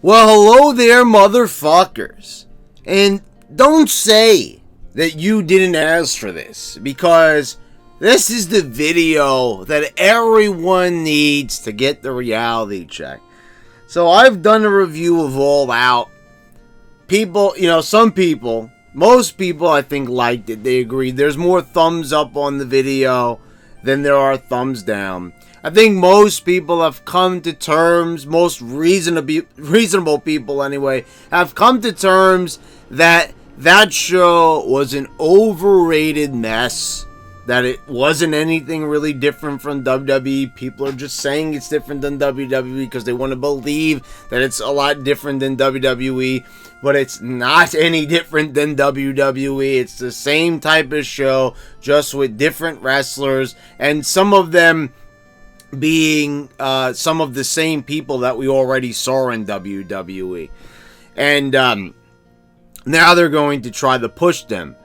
Well, hello there, motherfuckers. And don't say that you didn't ask for this, because this is the video that everyone needs to get the reality check. So I've done a review of All Out. People, some people, most people I think liked it. They agreed. There's more thumbs up on the video than there are thumbs down. I think most people have come to terms, most reasonable people anyway, have come to terms that that show was an overrated mess, that it wasn't anything really different from WWE. People are just saying it's different than WWE because they want to believe that it's a lot different than WWE, but it's not any different than WWE. It's the same type of show, just with different wrestlers, and some of them being some of the same people that we already saw in WWE. And now they're going to try to push them.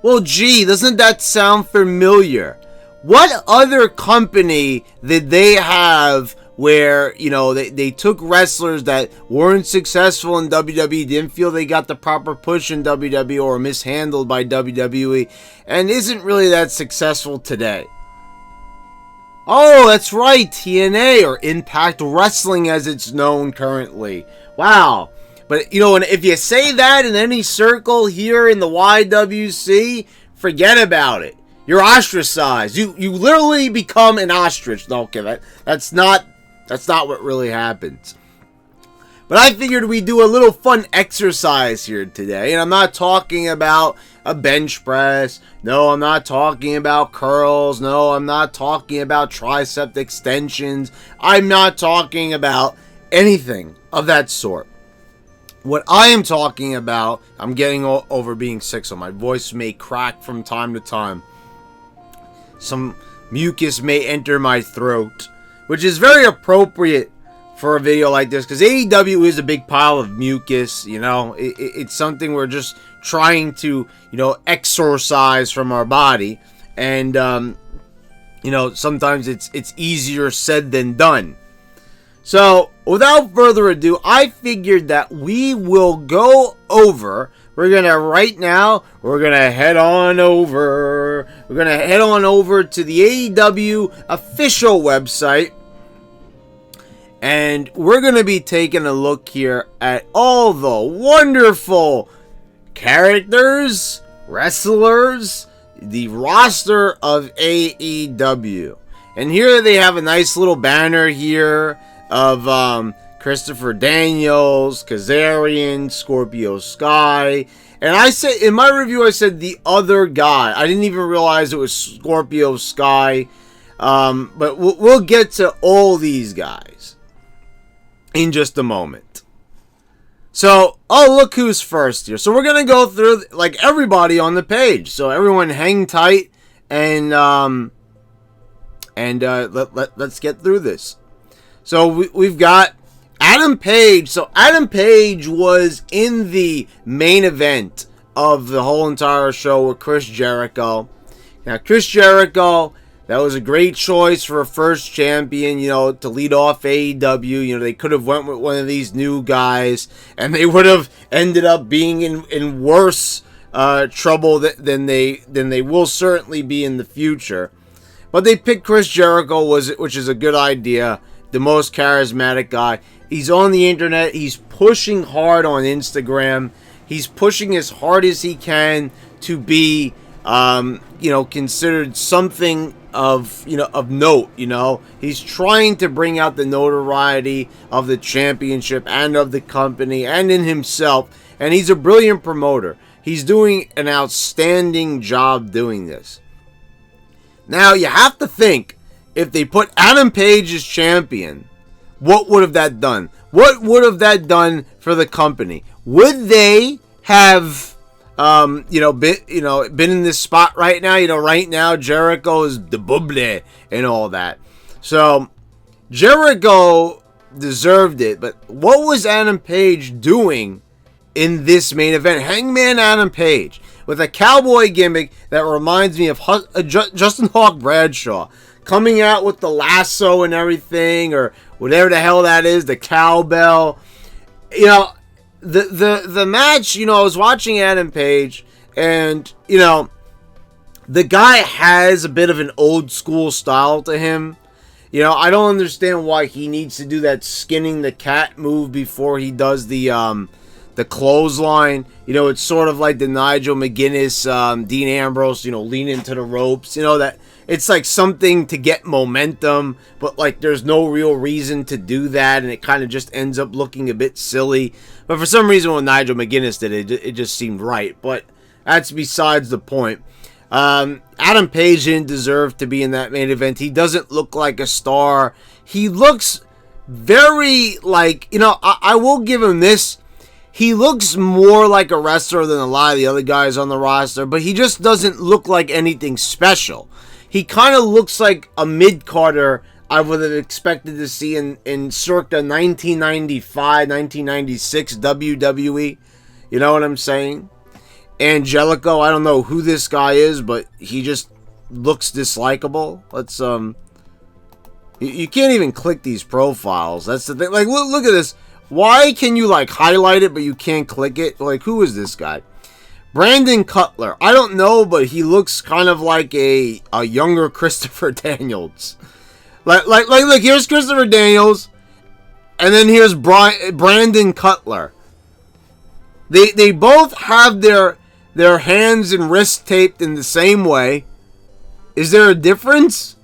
Well, gee, doesn't that sound familiar? What other company did they have where, they took wrestlers that weren't successful in WWE, didn't feel they got the proper push in WWE, or mishandled by WWE, and isn't really that successful today? Oh, that's right, TNA, or Impact Wrestling as it's known currently. Wow. But, and if you say that in any circle here in the YWC, forget about it. You're ostracized. You literally become an ostrich. Okay, that's not what really happens. But I figured we'd do a little fun exercise here today. And I'm not talking about a bench press. No, I'm not talking about curls. No, I'm not talking about tricep extensions. I'm not talking about anything of that sort. What I am talking about, I'm getting over being sick, so my voice may crack from time to time. Some mucus may enter my throat, which is very appropriate for a video like this, because AEW is a big pile of mucus. It's something we're just trying to exorcise from our body, and sometimes it's easier said than done. So without further ado, I figured that we will go over. We're gonna head on over to the AEW official website. And we're going to be taking a look here at all the wonderful characters, wrestlers, the roster of AEW. And here they have a nice little banner here of Christopher Daniels, Kazarian, Scorpio Sky. And I said, in my review, I said the other guy. I didn't even realize it was Scorpio Sky. But we'll get to all these guys in just a moment. So, look who's first here. So we're going to go through, like, everybody on the page. So everyone hang tight, and let's get through this. So we've got Adam Page. So Adam Page was in the main event of the whole entire show with Chris Jericho. Now, Chris Jericho, that was a great choice for a first champion, to lead off AEW. They could have went with one of these new guys, and they would have ended up being in worse trouble than they will certainly be in the future. But they picked Chris Jericho, which is a good idea. The most charismatic guy. He's on the internet. He's pushing hard on Instagram. He's pushing as hard as he can to be, considered something of note. He's trying to bring out the notoriety of the championship and of the company and in himself. And he's a brilliant promoter. He's doing an outstanding job doing this. Now, you have to think, if they put Adam Page as champion, what would have that done? What would have that done for the company? Would they have, been in this spot right now? Right now Jericho is the bubble and all that. So Jericho deserved it, but what was Adam Page doing in this main event? Hangman Adam Page with a cowboy gimmick that reminds me of Justin Hawk Bradshaw, coming out with the lasso and everything, or whatever the hell that is, the cowbell. you know, the match, you know, I was watching Adam Page, and, you know, the guy has a bit of an old school style to him. You know, I don't understand why he needs to do that skinning the cat move before he does the clothesline. You know, it's sort of like the Nigel McGuinness, Dean Ambrose, you know, lean into the ropes. You know, that it's like something to get momentum, but like there's no real reason to do that, and it kind of just ends up looking a bit silly. But for some reason, when Nigel McGuinness did it, it just seemed right. But that's besides the point. Adam Page didn't deserve to be in that main event. He doesn't look like a star. He looks very like, you know, I will give him this. He looks more like a wrestler than a lot of the other guys on the roster, but he just doesn't look like anything special. He kind of looks like a mid-carder I would have expected to see in circa 1995, 1996 WWE. You know what I'm saying? Angelico, I don't know who this guy is, but he just looks dislikable. Let's you can't even click these profiles. That's the thing. Like, look at this. Why can you like highlight it but you can't click it? Like, who is this guy? Brandon Cutler. I don't know, but he looks kind of like a younger Christopher Daniels. Like look, here's Christopher Daniels, and then here's Brandon Cutler. They both have their hands and wrists taped in the same way. Is there a difference?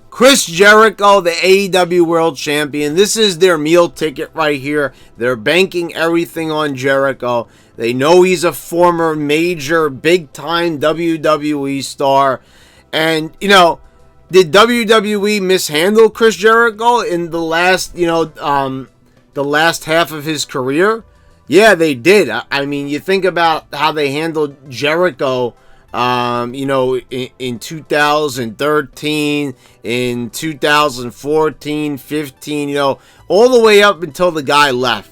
Chris Jericho, the AEW World Champion. This is their meal ticket right here. They're banking everything on Jericho. They know he's a former major, big-time WWE star. And, you know, did WWE mishandle Chris Jericho in the last, you know, the last half of his career? Yeah, they did. I mean, you think about how they handled Jericho, you know, in 2013, in 2014, 15, you know, all the way up until the guy left.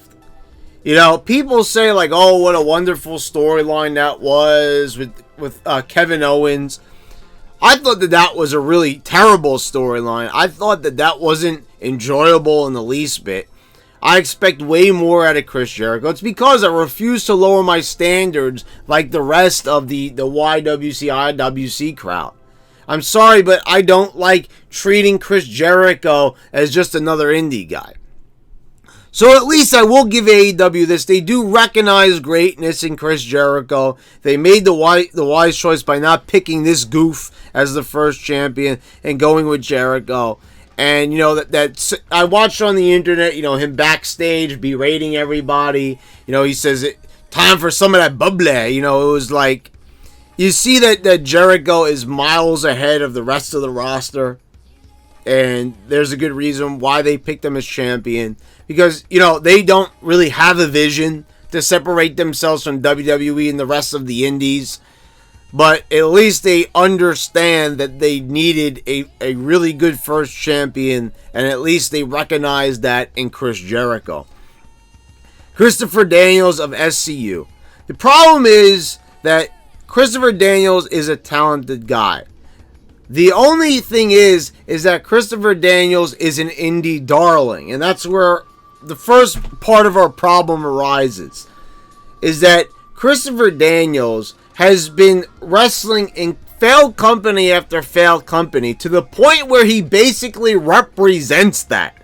You know, people say like, oh, what a wonderful storyline that was with Kevin Owens. I thought that was a really terrible storyline. I thought that wasn't enjoyable in the least bit. I expect way more out of Chris Jericho. It's because I refuse to lower my standards like the rest of the YWC, IWC crowd. I'm sorry, but I don't like treating Chris Jericho as just another indie guy. So at least I will give AEW this. They do recognize greatness in Chris Jericho. They made the wise choice by not picking this goof as the first champion and going with Jericho. And, you know, that I watched on the internet, you know, him backstage berating everybody. You know, he says, time for some of that bubble. You know, it was like, you see that Jericho is miles ahead of the rest of the roster. And there's a good reason why they picked him as champion. Because, you know, they don't really have a vision to separate themselves from WWE and the rest of the indies. But at least they understand that they needed a really good first champion. And at least they recognize that in Chris Jericho. Christopher Daniels of SCU. The problem is that Christopher Daniels is a talented guy. The only thing is that Christopher Daniels is an indie darling. And that's where the first part of our problem arises. Is that Christopher Daniels has been wrestling in failed company after failed company to the point where he basically represents that.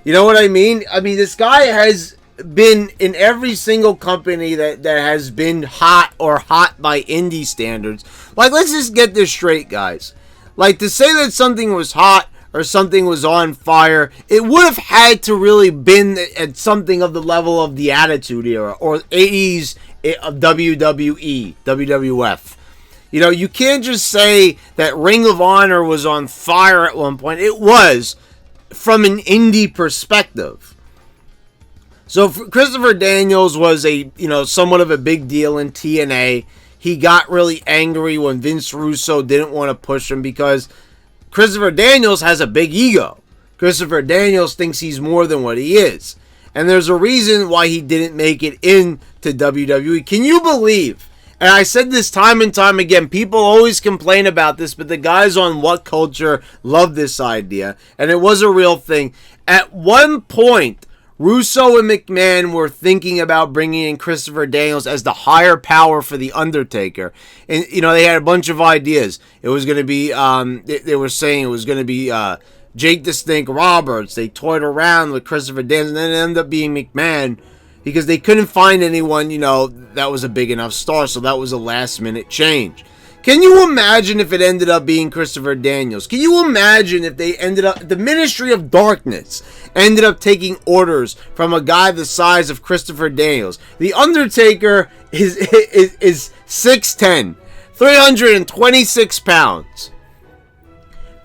You know what I mean? I mean, this guy has been in every single company that has been hot or hot by indie standards. Like, let's just get this straight, guys. Like, to say that something was hot or something was on fire, it would have had to really been at something of the level of the Attitude Era or 80s of WWE, WWF. You know, you can't just say that Ring of Honor was on fire at one point. It was from an indie perspective. So Christopher Daniels was somewhat of a big deal in TNA. He got really angry when Vince Russo didn't want to push him because Christopher Daniels has a big ego. Christopher Daniels thinks he's more than what he is. And there's a reason why he didn't make it into WWE. Can you believe And I said this time and time again. People always complain about this, but the guys on What Culture love this idea. And it was a real thing. At one point, Russo and McMahon were thinking about bringing in Christopher Daniels as the higher power for The Undertaker. And, they had a bunch of ideas. It was going to be, they were saying it was going to be Jake the Snake Roberts. They toyed around with Christopher Daniels, and then it ended up being McMahon because they couldn't find anyone, that was a big enough star. So that was a last-minute change. Can you imagine if it ended up being Christopher Daniels? Can you imagine if they ended up, the Ministry of Darkness ended up taking orders from a guy the size of Christopher Daniels? The Undertaker is 6'10", 326 pounds.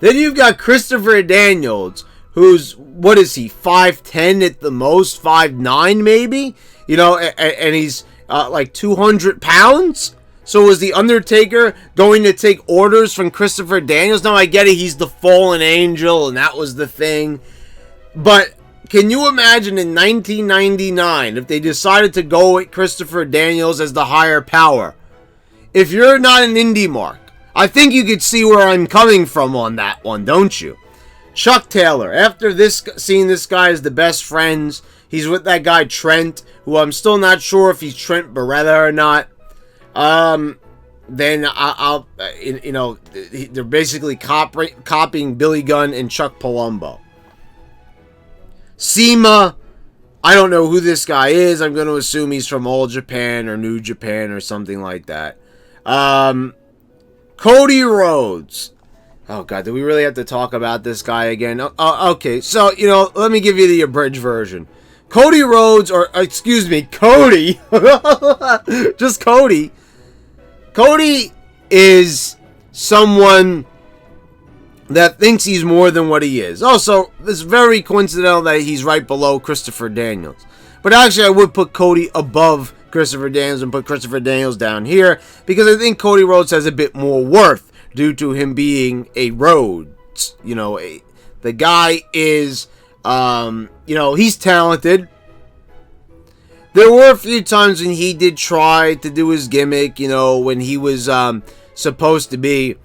Then you've got Christopher Daniels, who's, what is he, 5'10" at the most, 5'9" maybe? And he's like 200 pounds? So was The Undertaker going to take orders from Christopher Daniels? Now, I get it, he's the fallen angel, and that was the thing. But can you imagine in 1999 if they decided to go with Christopher Daniels as the higher power? If you're not an indie mark, I think you could see where I'm coming from on that one, don't you? Chuck Taylor, after seeing this guy as the best friends, he's with that guy Trent, who I'm still not sure if he's Trent Beretta or not. Then they're basically copying Billy Gunn and Chuck Palumbo. SEMA, I don't know who this guy is. I'm going to assume he's from All Japan or New Japan or something like that. Cody Rhodes. Oh, God, do we really have to talk about this guy again? Okay, so, let me give you the abridged version. Cody Rhodes, Cody. Just Cody. Cody is someone that thinks he's more than what he is. Also, it's very coincidental that he's right below Christopher Daniels. But actually, I would put Cody above Christopher Daniels and put Christopher Daniels down here because I think Cody Rhodes has a bit more worth due to him being a Rhodes. The guy is, he's talented. There were a few times when he did try to do his gimmick, when he was supposed to be,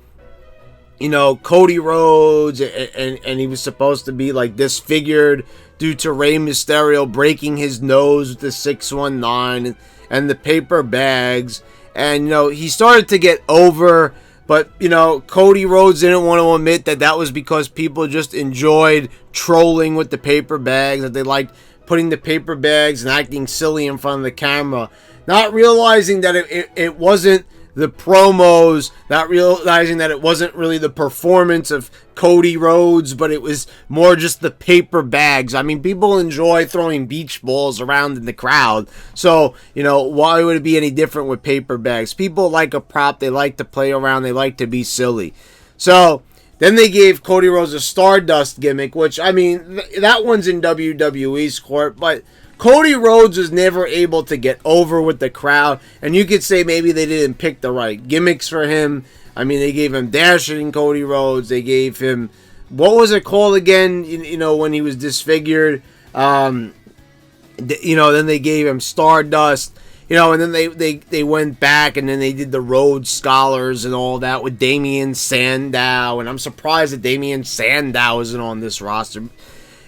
Cody Rhodes, and he was supposed to be like disfigured due to Rey Mysterio breaking his nose with the 619 and the paper bags. And, he started to get over, but, Cody Rhodes didn't want to admit that was because people just enjoyed trolling with the paper bags, that they liked putting the paper bags and acting silly in front of the camera, not realizing that it wasn't the promos, not realizing that it wasn't really the performance of Cody Rhodes, but it was more just the paper bags. I mean, people enjoy throwing beach balls around in the crowd, so, why would it be any different with paper bags? People like a prop, they like to play around, they like to be silly. So then they gave Cody Rhodes a Stardust gimmick, which, I mean, that one's in WWE's court, but Cody Rhodes was never able to get over with the crowd, and you could say maybe they didn't pick the right gimmicks for him. I mean, they gave him Dashing Cody Rhodes, they gave him, what was it called again, when he was disfigured, then they gave him Stardust. And then they went back and then they did the Rhodes Scholars and all that with Damian Sandow. And I'm surprised that Damian Sandow isn't on this roster.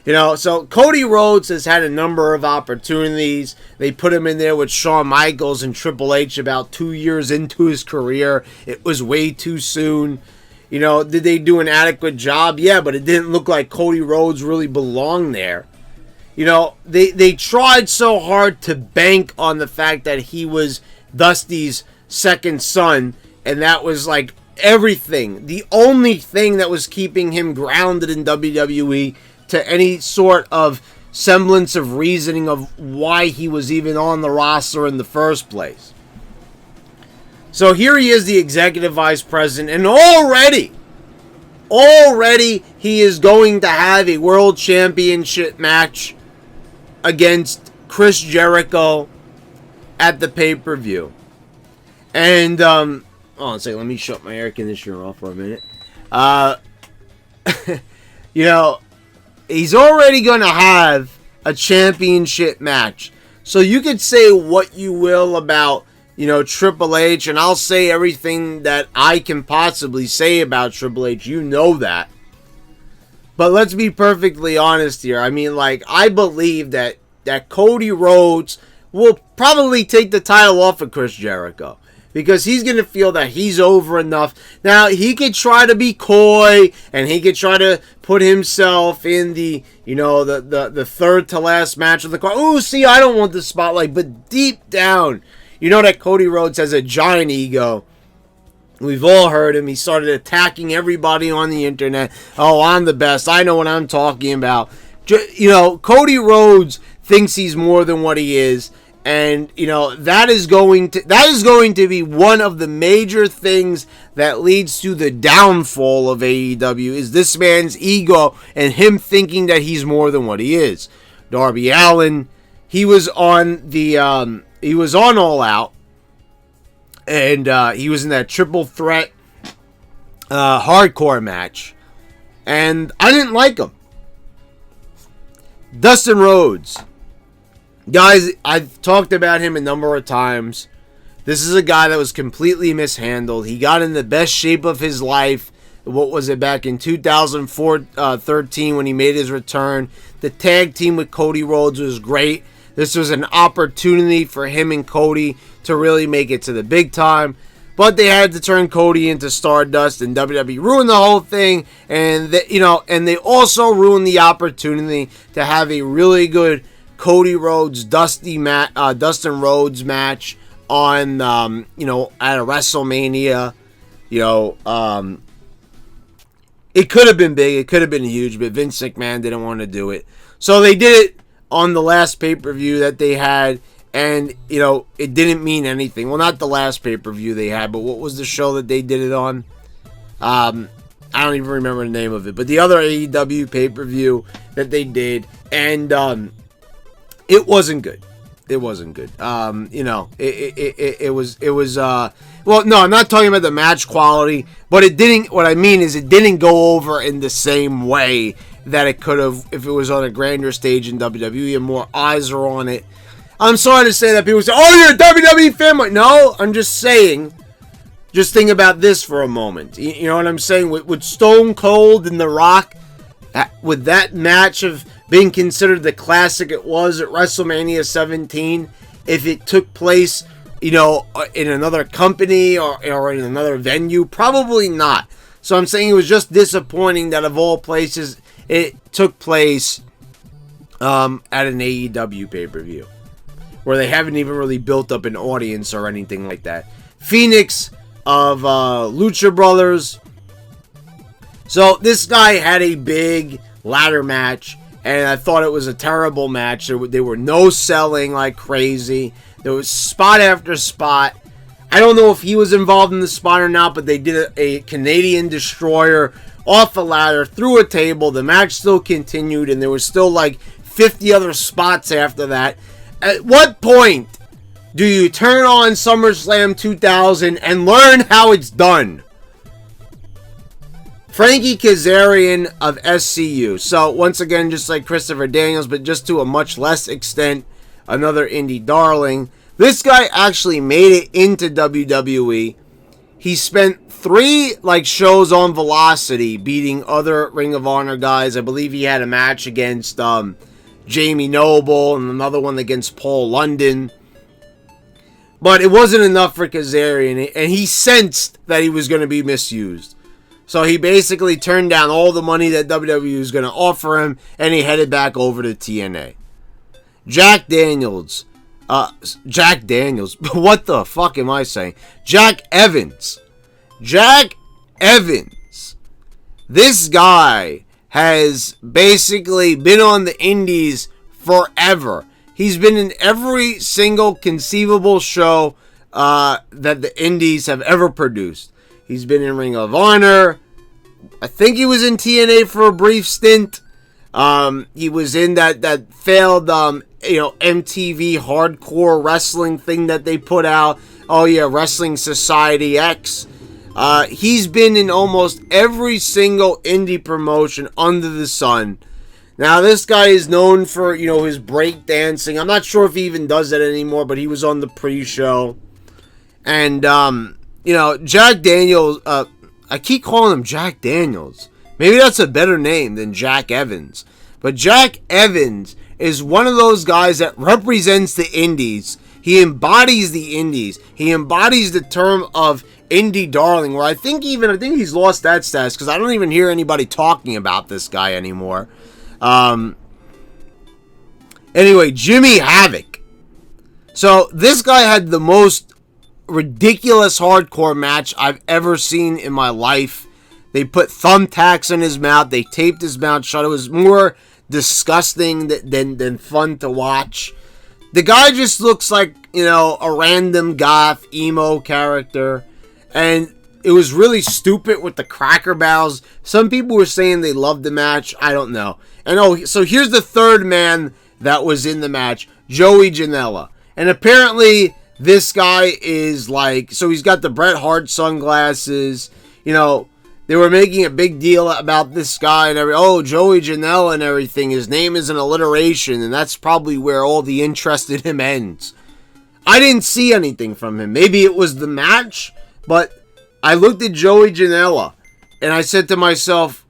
So Cody Rhodes has had a number of opportunities. They put him in there with Shawn Michaels and Triple H about 2 years into his career. It was way too soon. Did they do an adequate job? Yeah, but it didn't look like Cody Rhodes really belonged there. They tried so hard to bank on the fact that he was Dusty's second son, and that was like everything. The only thing that was keeping him grounded in WWE to any sort of semblance of reasoning of why he was even on the roster in the first place. So here he is, the executive vice president, and already he is going to have a world championship match against Chris Jericho at the pay-per-view. And, hold on a second, let me shut my air conditioner off for a minute. He's already going to have a championship match. So you could say what you will about Triple H, and I'll say everything that I can possibly say about Triple H. You know that. But let's be perfectly honest here. I mean, I believe that Cody Rhodes will probably take the title off of Chris Jericho, because he's going to feel that he's over enough. Now, he could try to be coy, and he could try to put himself in the third to last match of the card. Oh, see, I don't want the spotlight. But deep down, that Cody Rhodes has a giant ego. We've all heard him. He started attacking everybody on the internet. Oh, I'm the best. I know what I'm talking about. Cody Rhodes thinks he's more than what he is. And, that is going to be one of the major things that leads to the downfall of AEW, is this man's ego and him thinking that he's more than what he is. Darby Allin, he was on All Out, and he was in that triple threat hardcore match, and I didn't like him. Dustin Rhodes. Guys, I've talked about him a number of times. This is a guy that was completely mishandled. He got in the best shape of his life. What was it, back in 2013 when he made his return? The tag team with Cody Rhodes was great. This was an opportunity for him and Cody to really make it to the big time. But they had to turn Cody into Stardust, and WWE ruined the whole thing. And they also ruined the opportunity to have a really good Cody Rhodes, Dustin Rhodes match on, at a WrestleMania. It could have been big, it could have been huge, but Vince McMahon didn't want to do it. So they did it on the last pay-per-view that they had, and, it didn't mean anything. Well, not the last pay-per-view they had, but what was the show that they did it on? I don't even remember the name of it, but the other AEW pay-per-view that they did, and, it wasn't good. It wasn't good. It was well, no, I'm not talking about the match quality, but what I mean is it didn't go over in the same way that it could have if it was on a grander stage in WWE and more eyes are on it. I'm sorry to say that people say, oh, you're a WWE fan. No, I'm just saying, just think about this for a moment. You know what I'm saying? With Stone Cold and The Rock, with that match of being considered the classic it was at WrestleMania 17, if it took place, in another company or in another venue, probably not. So I'm saying it was just disappointing that of all places, it took place at an AEW pay-per-view, where they haven't even really built up an audience or anything like that. Phoenix of Lucha Brothers. So this guy had a big ladder match, and I thought it was a terrible match. There were no selling like crazy. There was spot after spot. I don't know if he was involved in the spot or not, but they did a Canadian Destroyer off a ladder, through a table. The match still continued, and there was still like 50 other spots after that. At what point do you turn on SummerSlam 2000 and learn how it's done? Frankie Kazarian of SCU. So, once again, just like Christopher Daniels, but just to a much less extent, another indie darling. This guy actually made it into WWE. He spent 3 shows on Velocity, beating other Ring of Honor guys. I believe he had a match against Jamie Noble and another one against Paul London. But it wasn't enough for Kazarian, and he sensed that he was going to be misused. So he basically turned down all the money that WWE was going to offer him, and he headed back over to TNA. Jack Daniels. What the fuck am I saying? Jack Evans. Jack Evans. This guy has basically been on the indies forever. He's been in every single conceivable show that the indies have ever produced. He's been in Ring of Honor. I think he was in TNA for a brief stint. He was in that failed MTV hardcore wrestling thing that they put out. Oh yeah, Wrestling Society X. He's been in almost every single indie promotion under the sun. Now this guy is known for his break dancing. I'm not sure if he even does that anymore, but he was on the pre-show. And, Jack Daniels, I keep calling him Jack Daniels. Maybe that's a better name than Jack Evans. But Jack Evans is one of those guys that represents the indies. He embodies the indies. He embodies the term of indie darling, where I think he's lost that status because I don't even hear anybody talking about this guy anymore. Anyway, Jimmy Havoc. So this guy had the most ridiculous hardcore match I've ever seen in my life. They put thumbtacks in his mouth. They taped his mouth shut. It was more disgusting than fun to watch. The guy just looks like, a random goth emo character. And it was really stupid with the cracker barrels. Some people were saying they loved the match. I don't know. And so here's the third man that was in the match. Joey Janela. And apparently this guy is so he's got the Bret Hart sunglasses. They were making a big deal about this guy and Joey Janela and everything. His name is an alliteration, and that's probably where all the interest in him ends. I didn't see anything from him. Maybe it was the match, but I looked at Joey Janela, and I said to myself,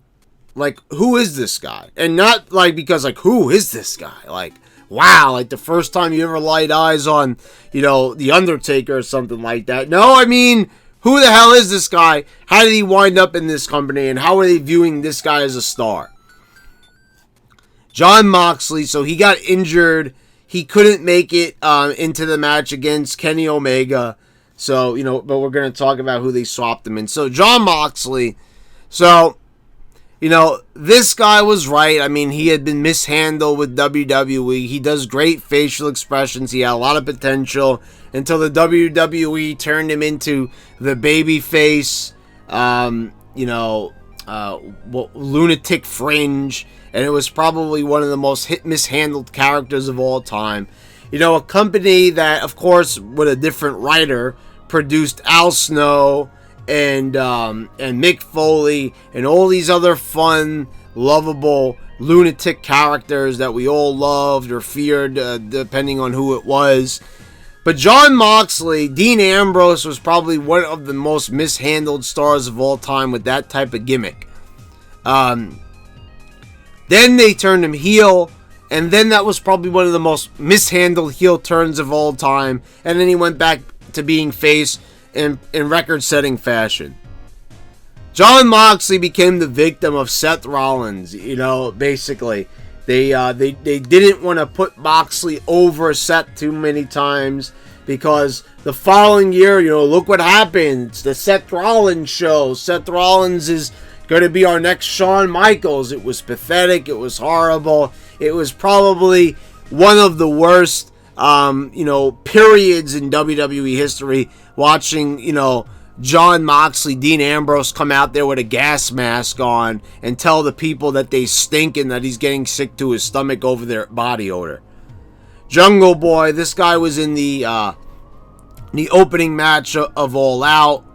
who is this guy? And not because who is this guy? Wow, the first time you ever laid eyes on, The Undertaker or something like that. No, I mean, who the hell is this guy? How did he wind up in this company? And how are they viewing this guy as a star? Jon Moxley, so he got injured. He couldn't make it into the match against Kenny Omega. So, but we're going to talk about who they swapped him in. So, Jon Moxley. So, this guy was right. I mean, he had been mishandled with WWE. He does great facial expressions. He had a lot of potential until the WWE turned him into the baby face, lunatic fringe. And it was probably one of the most mishandled characters of all time. A company that, of course, with a different writer, produced Al Snow and Mick Foley and all these other fun, lovable, lunatic characters that we all loved or feared, depending on who it was. But Jon Moxley, Dean Ambrose was probably one of the most mishandled stars of all time with that type of gimmick. Then they turned him heel, and then that was probably one of the most mishandled heel turns of all time. And then he went back to being face in record-setting fashion. Jon Moxley became the victim of Seth Rollins, basically. They didn't want to put Moxley over Seth too many times because the following year, look what happened. It's the Seth Rollins show. Seth Rollins is going to be our next Shawn Michaels. It was pathetic. It was horrible. It was probably one of the worst, periods in WWE history. Watching, Jon Moxley, Dean Ambrose come out there with a gas mask on and tell the people that they stink and that he's getting sick to his stomach over their body odor. Jungle Boy, this guy was in the opening match of All Out.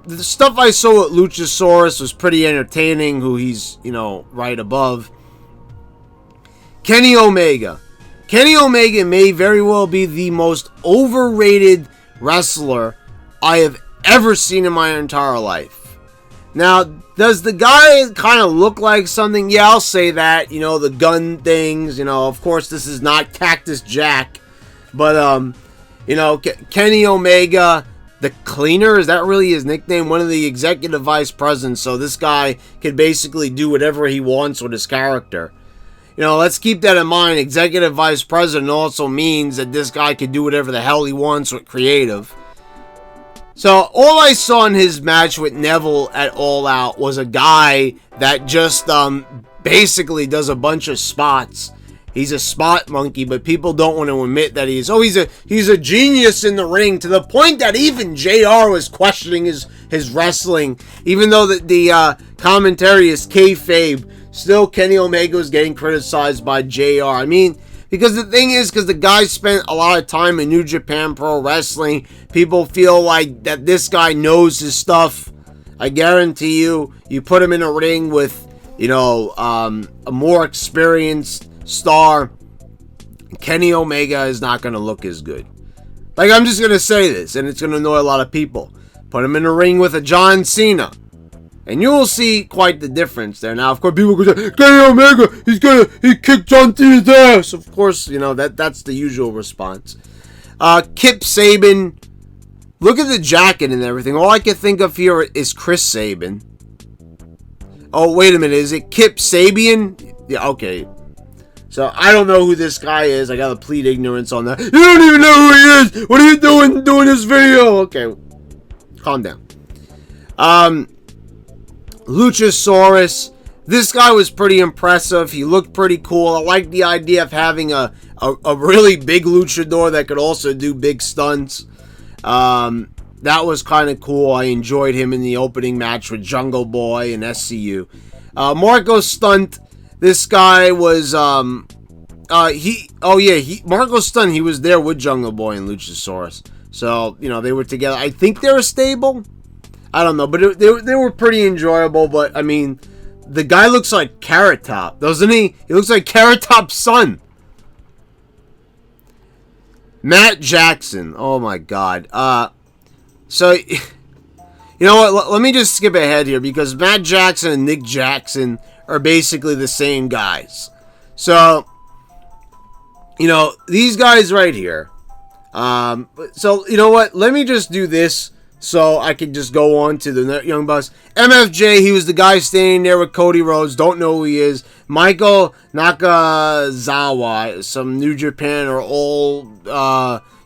The stuff I saw at Luchasaurus was pretty entertaining, who he's, right above. Kenny Omega. Kenny Omega may very well be the most overrated wrestler I have ever seen in my entire life. Now, does the guy kind of look like something? Yeah, I'll say that. The gun things. Of course, this is not Cactus Jack. But, Kenny Omega, the Cleaner, is that really his nickname? One of the executive vice presidents. So this guy can basically do whatever he wants with his character. Let's keep that in mind. Executive vice president also means that this guy can do whatever the hell he wants with creative. So all I saw in his match with Neville at All Out was a guy that just basically does a bunch of spots. He's a spot monkey, but people don't want to admit that he's a genius in the ring, to the point that even JR was questioning his wrestling, even though the commentary is kayfabe. Still, Kenny Omega was getting criticized by JR. I mean, because the thing is, because the guy spent a lot of time in New Japan Pro Wrestling, people feel like that this guy knows his stuff. I guarantee you put him in a ring with, a more experienced star, Kenny Omega is not going to look as good. Like, I'm just going to say this, and it's going to annoy a lot of people. Put him in a ring with a John Cena, and you will see quite the difference there. Now, of course, people go say, Kenny Omega, he kicked John Cena's ass. Of course, you know, that's the usual response. Kip Sabian, look at the jacket and everything. All I can think of here is Chris Sabin. Oh, wait a minute, is it Kip Sabian? Yeah, okay. So, I don't know who this guy is. I gotta plead ignorance on that. You don't even know who he is! What are you doing this video? Okay, calm down. Luchasaurus. This guy was pretty impressive. He looked pretty cool. I like the idea of having a really big luchador that could also do big stunts. That was kind of cool. I enjoyed him in the opening match with Jungle Boy and SCU. Marco Stunt. This guy was, Marco Stunt, he was there with Jungle Boy and Luchasaurus. So, you know, they were together. I think they were stable. I don't know, but they were pretty enjoyable. But, I mean, the guy looks like Carrot Top, doesn't he? He looks like Carrot Top's son. Matt Jackson. Oh, my God. So, you know what? Let me just skip ahead here because Matt Jackson and Nick Jackson are basically the same guys. So, you know, these guys right here. So, you know what? Let me just do this so I can just go on to the Young Bucks. MFJ, he was the guy standing there with Cody Rhodes. Don't know who he is. Michael Nakazawa, some New Japan or old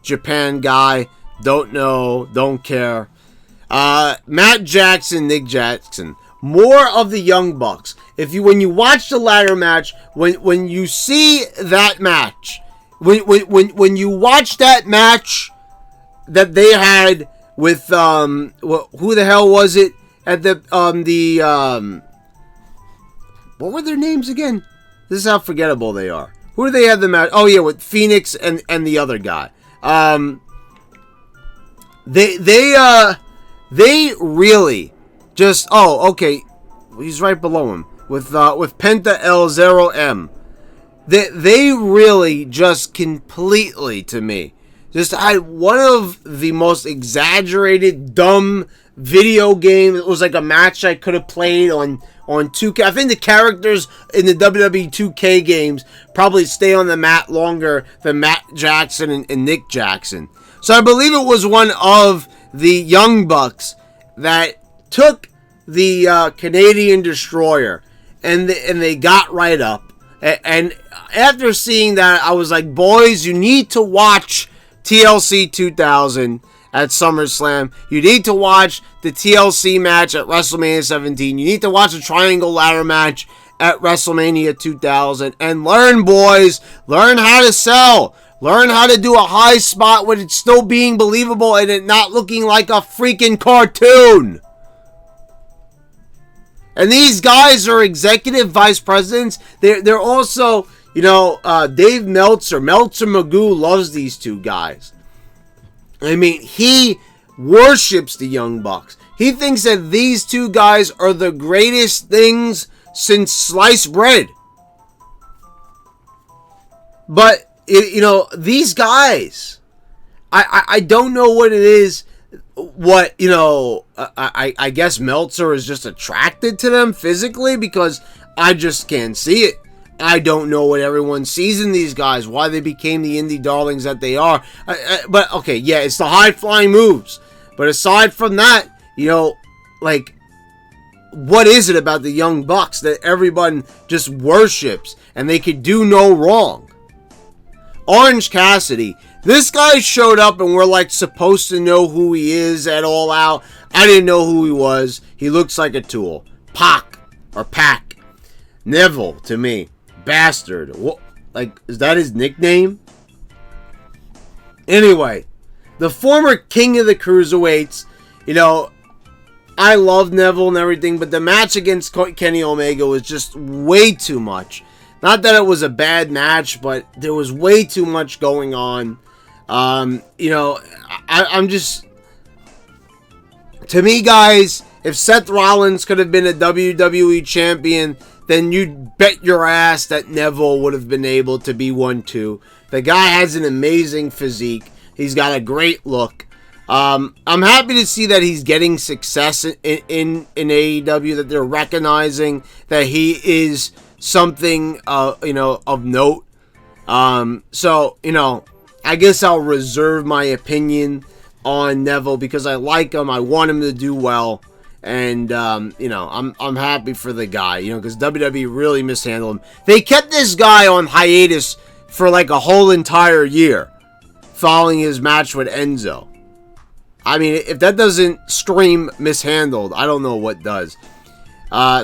Japan guy. Don't know. Don't care. Matt Jackson, Nick Jackson. More of the Young Bucks. When you watch the ladder match, when you see that match, when you watch that match that they had with who the hell was it at the what were their names again? This is how forgettable they are. Who do they have the match? Oh yeah, with Phoenix and the other guy. They really just okay. He's right below him with Penta L0M. They really just completely, to me, just had one of the most exaggerated, dumb video games. It was like a match I could have played on 2K. I think the characters in the WWE 2K games probably stay on the mat longer than Matt Jackson and Nick Jackson. So I believe it was one of the Young Bucks that took the Canadian Destroyer and they got right up. And after seeing that, I was like, boys, you need to watch TLC 2000 at SummerSlam. You need to watch the TLC match at WrestleMania 17. You need to watch the Triangle Ladder match at WrestleMania 2000. And learn, boys. Learn how to sell. Learn how to do a high spot with it still being believable and it not looking like a freaking cartoon. And these guys are executive vice presidents. They're also, you know, Dave Meltzer Magoo loves these two guys. I mean, he worships the Young Bucks. He thinks that these two guys are the greatest things since sliced bread. But, you know, these guys, I don't know what it is. What, you know, I guess Meltzer is just attracted to them physically because I just can't see it. I don't know what everyone sees in these guys, why they became the indie darlings that they are. But, okay, yeah, it's the high-flying moves. But aside from that, you know, like, what is it about the Young Bucks that everyone just worships and they could do no wrong? Orange Cassidy. This guy showed up and we're like supposed to know who he is at All Out. I didn't know who he was. He looks like a tool. Pac. Neville to me. Bastard. What? Like, is that his nickname? Anyway, the former king of the cruiserweights. You know, I love Neville and everything, but the match against Kenny Omega was just way too much. Not that it was a bad match, but there was way too much going on. You know, I'm just... To me, guys, if Seth Rollins could have been a WWE champion, then you'd bet your ass that Neville would have been able to be one too. The guy has an amazing physique. He's got a great look. I'm happy to see that he's getting success in AEW, that they're recognizing that he is something, of note. So, I guess I'll reserve my opinion on Neville because I like him. I want him to do well. And, I'm happy for the guy, because WWE really mishandled him. They kept this guy on hiatus for like a whole entire year following his match with Enzo. I mean, if that doesn't scream mishandled, I don't know what does.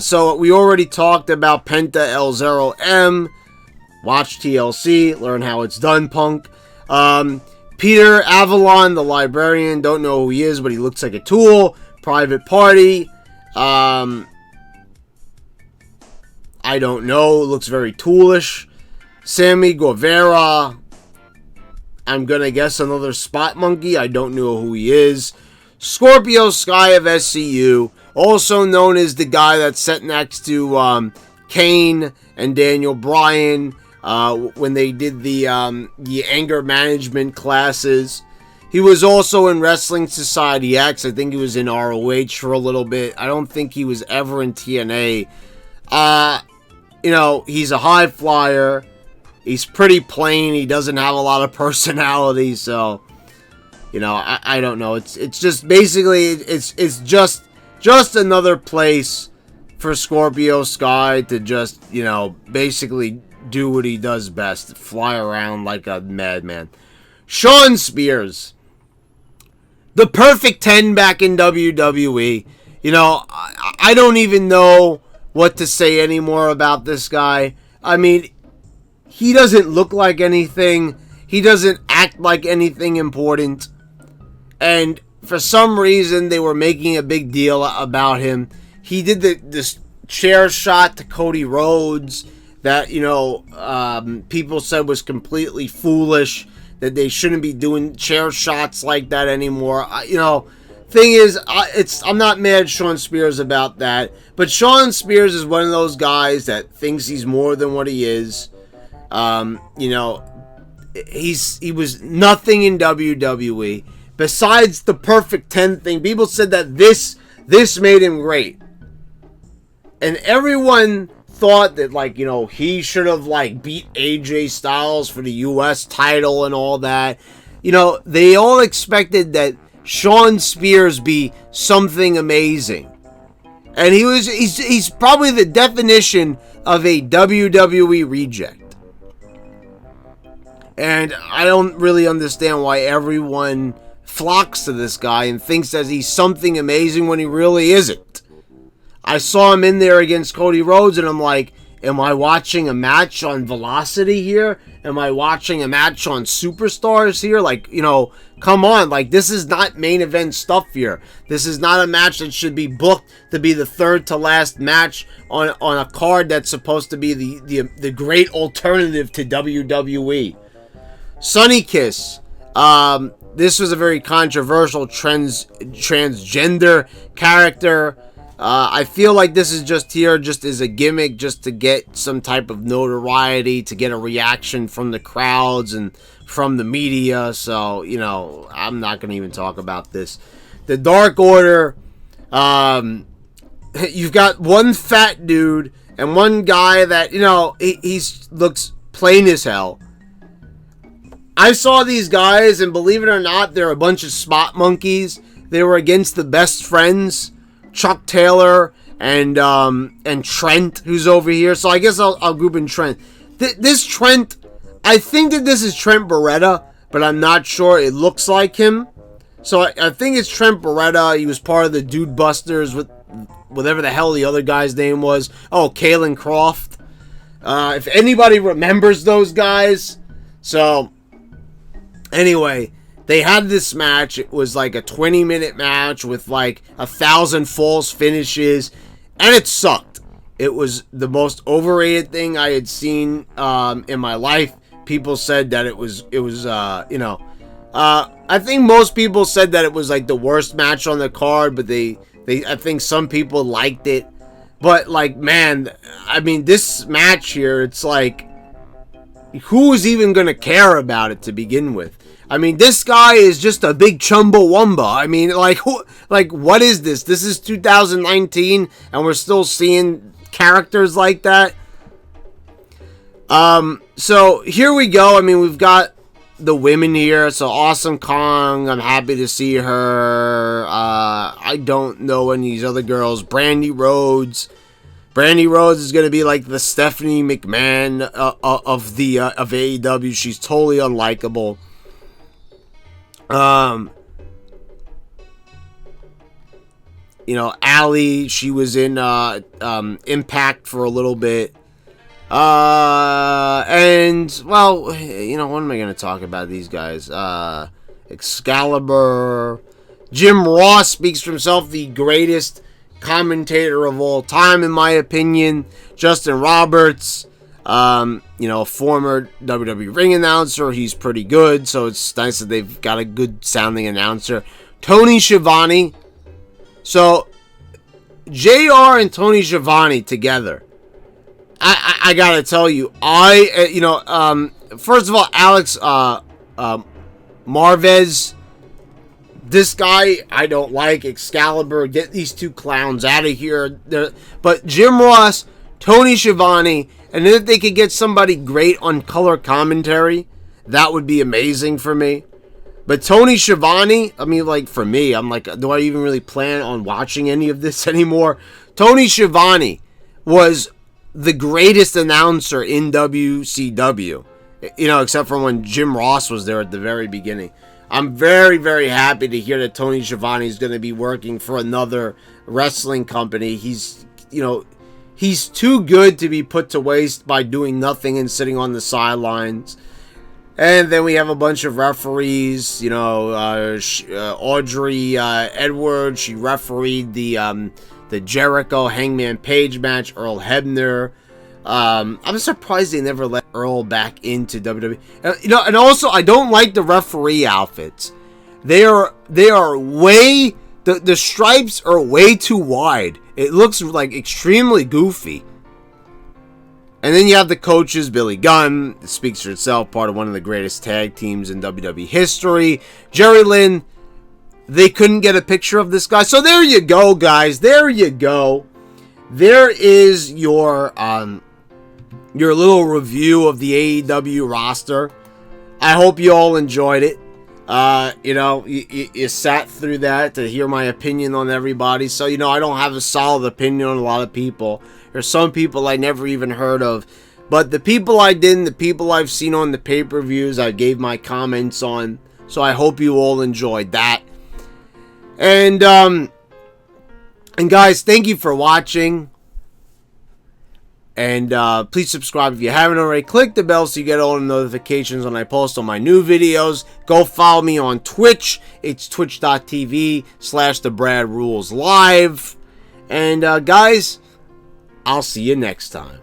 So we already talked about Penta El Zero M. Watch TLC, learn how it's done, punk. Peter Avalon, the librarian, don't know who he is, but he looks like a tool. Private Party. I don't know. Looks very toolish. Sammy Guevara. I'm going to guess another Spot Monkey. I don't know who he is. Scorpio Sky of SCU. Also known as the guy that's sat next to Kane and Daniel Bryan when they did the anger management classes. He was also in Wrestling Society X. I think he was in ROH for a little bit. I don't think he was ever in TNA. He's a high flyer. He's pretty plain. He doesn't have a lot of personality. So, I don't know. It's just basically, it's just another place for Scorpio Sky to just, basically do what he does best. Fly around like a madman. Shawn Spears. The perfect 10 back in WWE. I don't even know what to say anymore about this guy. I mean, he doesn't look like anything. He doesn't act like anything important. And for some reason, they were making a big deal about him. He did this chair shot to Cody Rhodes that, people said was completely foolish. That they shouldn't be doing chair shots like that anymore. Thing is, I'm not mad at Shawn Spears about that. But Shawn Spears is one of those guys that thinks he's more than what he is. He was nothing in WWE. Besides the perfect 10 thing, people said that this made him great. And everyone thought that, he should have, beat AJ Styles for the U.S. title and all that. They all expected that Shawn Spears be something amazing. And he's probably the definition of a WWE reject. And I don't really understand why everyone flocks to this guy and thinks that he's something amazing when he really isn't. I saw him in there against Cody Rhodes, and I'm like, am I watching a match on Velocity here? Am I watching a match on Superstars here? Come on. This is not main event stuff here. This is not a match that should be booked to be the third to last match on a card that's supposed to be the great alternative to WWE. Sonny Kiss. This was a very controversial transgender character. I feel like this is just as a gimmick, just to get some type of notoriety, to get a reaction from the crowds and from the media. So, I'm not going to even talk about this. The Dark Order, you've got one fat dude and one guy that, he looks plain as hell. I saw these guys, and believe it or not, they're a bunch of spot monkeys. They were against the Best Friends, Chuck Taylor and Trent, who's over here. So I guess I'll group in Trent. This Trent, I think that this is Trent Beretta, but I'm not sure. It looks like him. So I think it's Trent Beretta. He was part of the Dude Busters with whatever the hell the other guy's name was. Oh, Kalen Croft. If anybody remembers those guys. So anyway, they had this match. It was like a 20-minute match with 1,000 false finishes, and it sucked. It was the most overrated thing I had seen in my life. People said that it was I think most people said that it was the worst match on the card, but I think some people liked it. But man, I mean, this match here, it's who is even going to care about it to begin with? I mean, this guy is just a big Chumbawamba. I mean, what is this? This is 2019, and we're still seeing characters like that. So here we go. I mean, we've got the women here. So Awesome Kong, I'm happy to see her. I don't know any of these other girls. Brandy Rhodes. Brandy Rhodes is going to be like the Stephanie McMahon of AEW. She's totally unlikable. You know, Allie, she was in Impact for a little bit. And, well, you know, what am I going to talk about these guys? Excalibur. Jim Ross speaks for himself, the greatest commentator of all time, in my opinion. Justin Roberts, you know, former WWE ring announcer. He's pretty good, so it's nice that they've got a good sounding announcer. Tony Schiavone. So, JR and Tony Schiavone together. I gotta tell you, first of all, Alex Marvez, this guy I don't like. Excalibur, get these two clowns out of here. But Jim Ross, Tony Schiavone, and then if they could get somebody great on color commentary, that would be amazing for me. But Tony Schiavone, I mean, like, for me, I'm like, do I even really plan on watching any of this anymore? Tony Schiavone was the greatest announcer in WCW, you know, except for when Jim Ross was there at the very beginning. I'm very, very happy to hear that Tony Schiavone is going to be working for another wrestling company. He's, you know, he's too good to be put to waste by doing nothing and sitting on the sidelines. And then we have a bunch of referees, you know, Audrey Edwards, she refereed the Jericho Hangman Page match, Earl Hebner. I'm surprised they never let Earl back into WWE. You know, and also I don't like the referee outfits. They are way, the stripes are way too wide. It looks like extremely goofy. And then you have the coaches, Billy Gunn, it speaks for itself, part of one of the greatest tag teams in WWE history. Jerry Lynn, they couldn't get a picture of this guy. So there you go, guys. There you go. There is your little review of the AEW roster. I hope you all enjoyed it. You know, you sat through that to hear my opinion on everybody. So, you know, I don't have a solid opinion on a lot of people. There's some people I never even heard of. But the people I did and the people I've seen on the pay-per-views, I gave my comments on. So I hope you all enjoyed that. And guys, thank you for watching. And please subscribe if you haven't already. Click the bell so you get all the notifications when I post on my new videos. Go follow me on Twitch. It's twitch.tv/TheBradRulesLive. And guys, I'll see you next time.